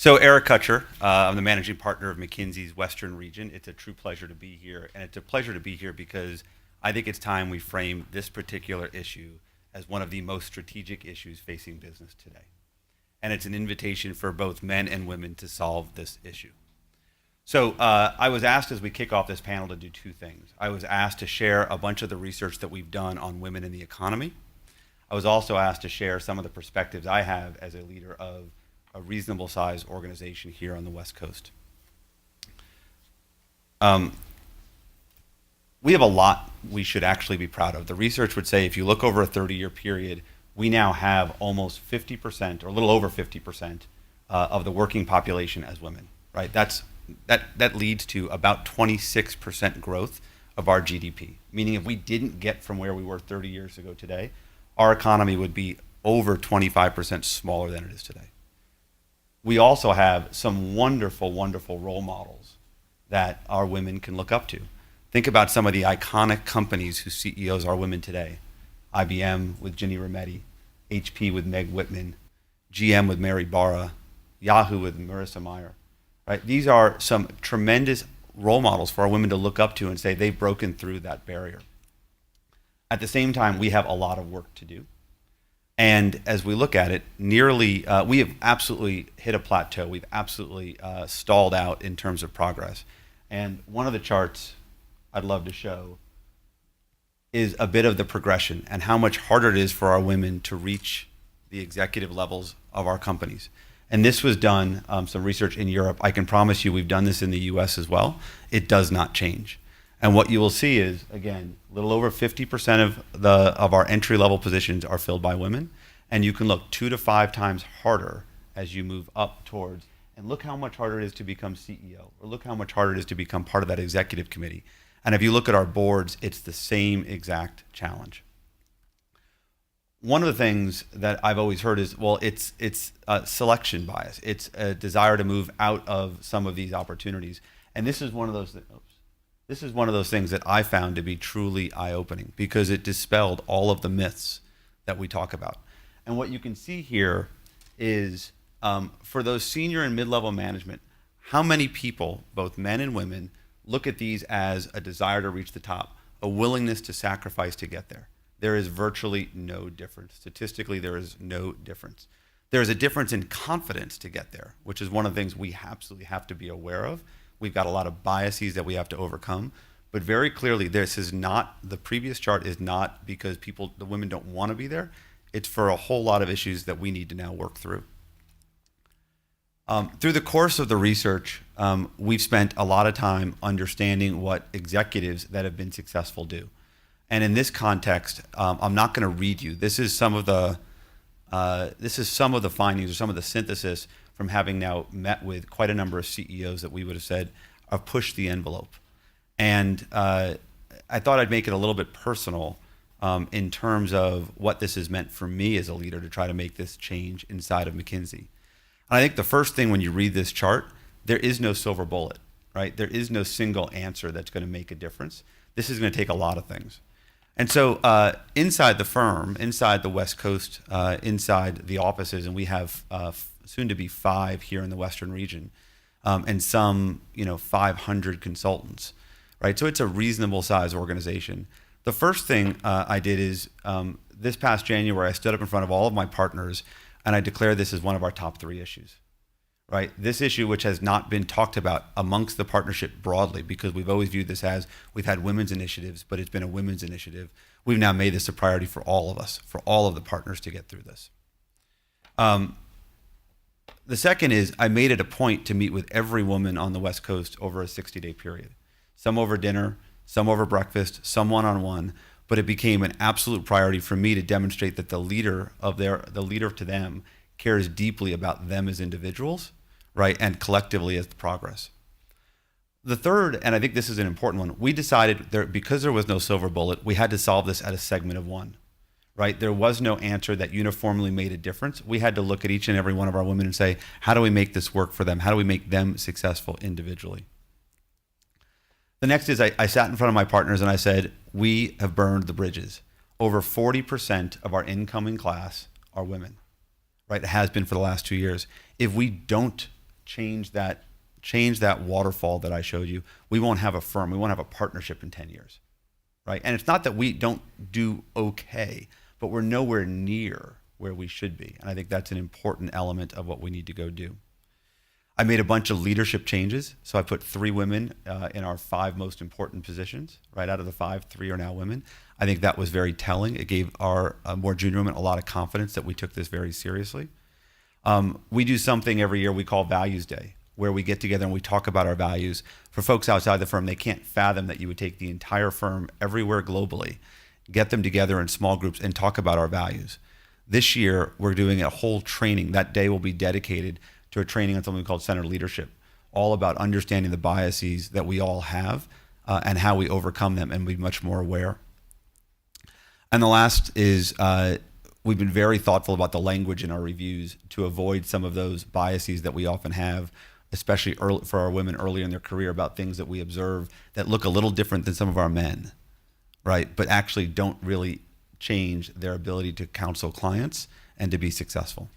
So Eric Kutcher, I'm the managing partner of McKinsey's Western region. It's a true pleasure to be here, and it's a pleasure to be here because I think it's time we frame this particular issue as one of the most strategic issues facing business today. And it's an invitation for both men and women to solve this issue. So I was asked as we kick off this panel to do two things. I was asked to share a bunch of the research that we've done on women in the economy. I was also asked to share some of the perspectives I have as a leader of a reasonable sized organization here on the West Coast. We have a lot we should actually be proud of. The research would say if you look over a 30-year period, we now have almost 50% or a little over 50% of the working population as women, right? That leads to about 26% growth of our GDP, meaning if we didn't get from where we were 30 years ago today, our economy would be over 25% smaller than it is today. We also have some wonderful, wonderful role models that our women can look up to. Think about some of the iconic companies whose CEOs are women today. IBM with Ginny Rometty, HP with Meg Whitman, GM with Mary Barra, Yahoo with Marissa Mayer. Right? These are some tremendous role models for our women to look up to and say they've broken through that barrier. At the same time, we have a lot of work to do. And as we look at it, we have absolutely hit a plateau. We've absolutely stalled out in terms of progress. And one of the charts I'd love to show is a bit of the progression and how much harder it is for our women to reach the executive levels of our companies. And this was done, some research in Europe. I can promise you we've done this in the US as well. It does not change. And what you will see is, again, a little over 50% of our entry-level positions are filled by women. And you can look 2 to 5 times harder as you move up towards, and look how much harder it is to become CEO, or look how much harder it is to become part of that executive committee. And if you look at our boards, it's the same exact challenge. One of the things that I've always heard is, well, it's selection bias. It's a desire to move out of some of these opportunities. And this is one of those things that I found to be truly eye-opening because it dispelled all of the myths that we talk about. And what you can see here is for those senior and mid-level management, how many people, both men and women, look at these as a desire to reach the top, a willingness to sacrifice to get there. There is virtually no difference. Statistically, there is no difference. There is a difference in confidence to get there, which is one of the things we absolutely have to be aware of. We've got a lot of biases that we have to overcome. But very clearly, the previous chart is not because the women don't want to be there. It's for a whole lot of issues that we need to now work through. Through the course of the research, we've spent a lot of time understanding what executives that have been successful do. And in this context, I'm not going to read you. This is some of the findings or some of the synthesis from having now met with quite a number of CEOs that we would have said have pushed the envelope. And I thought I'd make it a little bit personal in terms of what this has meant for me as a leader to try to make this change inside of McKinsey. And I think the first thing when you read this chart, there is no silver bullet, right? There is no single answer that's going to make a difference. This is going to take a lot of things. And so inside the firm, inside the West Coast, inside the offices, and we have soon to be 5 here in the Western region, and some 500 consultants, right? So it's a reasonable size organization. The first thing I did is this past January, I stood up in front of all of my partners and I declared this as one of our top 3 issues, right? This issue, which has not been talked about amongst the partnership broadly, because we've always viewed this as we've had women's initiatives, but it's been a women's initiative. We've now made this a priority for all of us, for all of the partners to get through this. The second is I made it a point to meet with every woman on the West Coast over a 60-day period. Some over dinner, some over breakfast, some one-on-one, but it became an absolute priority for me to demonstrate that the leader to them cares deeply about them as individuals, right, and collectively as the progress. The third, and I think this is an important one, we decided because there was no silver bullet, we had to solve this at a segment of one, right? There was no answer that uniformly made a difference. We had to look at each and every one of our women and say, how do we make this work for them? How do we make them successful individually? The next is I sat in front of my partners and I said, we have burned the bridges. Over 40% of our incoming class are women, right? It has been for the last 2 years. If we don't change that waterfall that I showed you, we won't have a firm, we won't have a partnership in 10 years, right? And it's not that we don't do okay, but we're nowhere near where we should be. And I think that's an important element of what we need to go do. I made a bunch of leadership changes. So I put 3 women in our 5 most important positions. Right out of the 5, 3 are now women. I think that was very telling. It gave our more junior women a lot of confidence that we took this very seriously. We do something every year we call Values Day, where we get together and we talk about our values. For folks outside the firm, they can't fathom that you would take the entire firm everywhere globally, get them together in small groups and talk about our values. This year, we're doing a whole training. That day will be dedicated to a training on something called Centered Leadership, all about understanding the biases that we all have and how we overcome them and be much more aware. And the last is we've been very thoughtful about the language in our reviews to avoid some of those biases that we often have, especially for our women early in their career, about things that we observe that look a little different than some of our men, right? But actually don't really change their ability to counsel clients and to be successful.